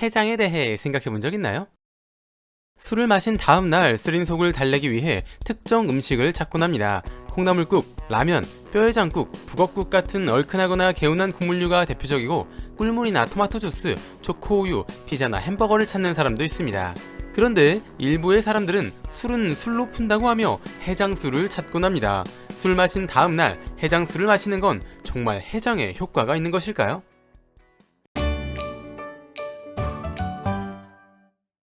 해장에 대해 생각해 본 적 있나요? 술을 마신 다음 날 쓰린 속을 달래기 위해 특정 음식을 찾곤 합니다. 콩나물국, 라면, 뼈해장국, 북엇국 같은 얼큰하거나 개운한 국물류가 대표적이고 꿀물이나 토마토 주스, 초코우유, 피자나 햄버거를 찾는 사람도 있습니다. 그런데 일부의 사람들은 술은 술로 푼다고 하며 해장술을 찾곤 합니다. 술 마신 다음 날 해장술을 마시는 건 정말 해장에 효과가 있는 것일까요?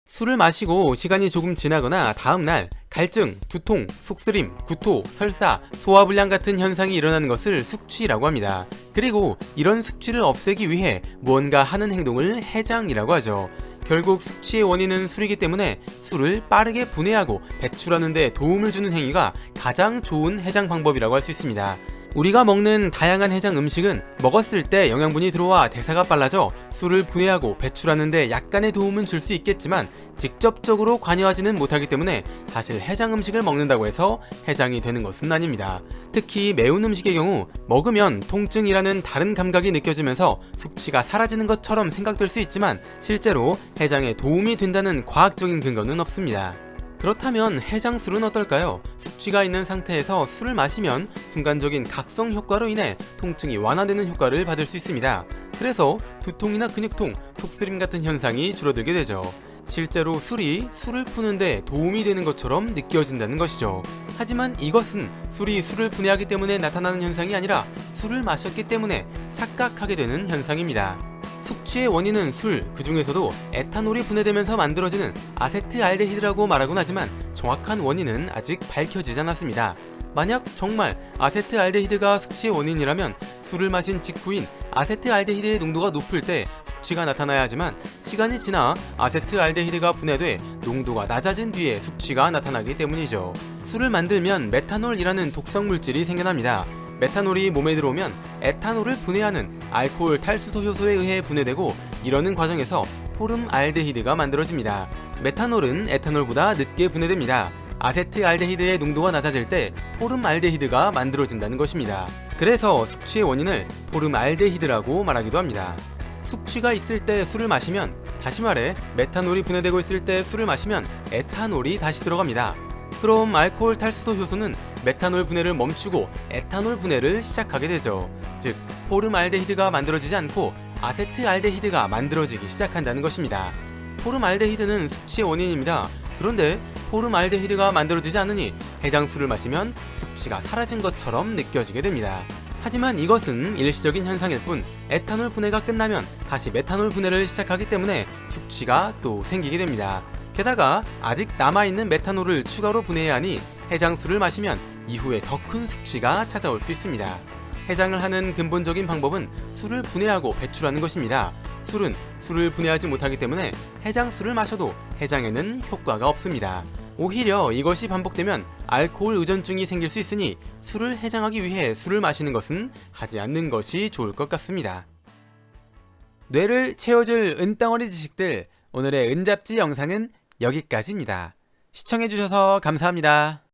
술을 마시고 시간이 조금 지나거나 다음날 갈증, 두통, 속쓰림, 구토, 설사, 소화불량 같은 현상이 일어나는 것을 숙취라고 합니다. 그리고 이런 숙취를 없애기 위해 무언가 하는 행동을 해장이라고 하죠. 결국 숙취의 원인은 술이기 때문에 술을 빠르게 분해하고 배출하는 데 도움을 주는 행위가 가장 좋은 해장 방법이라고 할 수 있습니다. 우리가 먹는 다양한 해장 음식은 먹었을 때 영양분이 들어와 대사가 빨라져 술을 분해하고 배출하는 데 약간의 도움은 줄 수 있겠지만 직접적으로 관여하지는 못하기 때문에 사실 해장 음식을 먹는다고 해서 해장이 되는 것은 아닙니다. 특히 매운 음식의 경우 먹으면 통증이라는 다른 감각이 느껴지면서 숙취가 사라지는 것처럼 생각될 수 있지만 실제로 해장에 도움이 된다는 과학적인 근거는 없습니다. 그렇다면 해장술은 어떨까요? 숙취가 있는 상태에서 술을 마시면 순간적인 각성 효과로 인해 통증이 완화되는 효과를 받을 수 있습니다. 그래서 두통이나 근육통, 속쓰림 같은 현상이 줄어들게 되죠. 실제로 술이 술을 푸는데 도움이 되는 것처럼 느껴진다는 것이죠. 하지만 이것은 술이 술을 분해하기 때문에 나타나는 현상이 아니라 술을 마셨기 때문에 착각하게 되는 현상입니다. 숙취의 원인은 술, 그 중에서도 에탄올이 분해되면서 만들어지는 아세트알데히드라고 말하곤 하지만 정확한 원인은 아직 밝혀지지 않았습니다. 만약 정말 아세트알데히드가 숙취의 원인이라면 술을 마신 직후인 아세트알데히드의 농도가 높을 때 숙취가 나타나야 하지만 시간이 지나 아세트알데히드가 분해돼 농도가 낮아진 뒤에 숙취가 나타나기 때문이죠. 술을 만들면 메탄올이라는 독성 물질이 생겨납니다. 메탄올이 몸에 들어오면 에탄올을 분해하는 알코올 탈수소 효소에 의해 분해되고 이러는 과정에서 포름알데히드가 만들어집니다. 메탄올은 에탄올보다 늦게 분해됩니다. 아세트알데히드의 농도가 낮아질 때 포름알데히드가 만들어진다는 것입니다. 그래서 숙취의 원인을 포름알데히드라고 말하기도 합니다. 숙취가 있을 때 술을 마시면, 다시 말해 메탄올이 분해되고 있을 때 술을 마시면 에탄올이 다시 들어갑니다. 그럼 알코올 탈수소 효소는 메탄올 분해를 멈추고 에탄올 분해를 시작하게 되죠. 즉 포름알데히드가 만들어지지 않고 아세트알데히드가 만들어지기 시작한다는 것입니다. 포름알데히드는 숙취의 원인입니다. 그런데 포름알데히드가 만들어지지 않으니 해장술을 마시면 숙취가 사라진 것처럼 느껴지게 됩니다. 하지만 이것은 일시적인 현상일 뿐 에탄올 분해가 끝나면 다시 메탄올 분해를 시작하기 때문에 숙취가 또 생기게 됩니다. 게다가 아직 남아있는 메탄올을 추가로 분해해야 하니 해장술을 마시면 이후에 더 큰 숙취가 찾아올 수 있습니다. 해장을 하는 근본적인 방법은 술을 분해하고 배출하는 것입니다. 술은 술을 분해하지 못하기 때문에 해장술을 마셔도 해장에는 효과가 없습니다. 오히려 이것이 반복되면 알코올 의존증이 생길 수 있으니 술을 해장하기 위해 술을 마시는 것은 하지 않는 것이 좋을 것 같습니다. 뇌를 채워줄 은덩어리 지식들, 오늘의 은잡지 영상은 여기까지입니다. 시청해주셔서 감사합니다.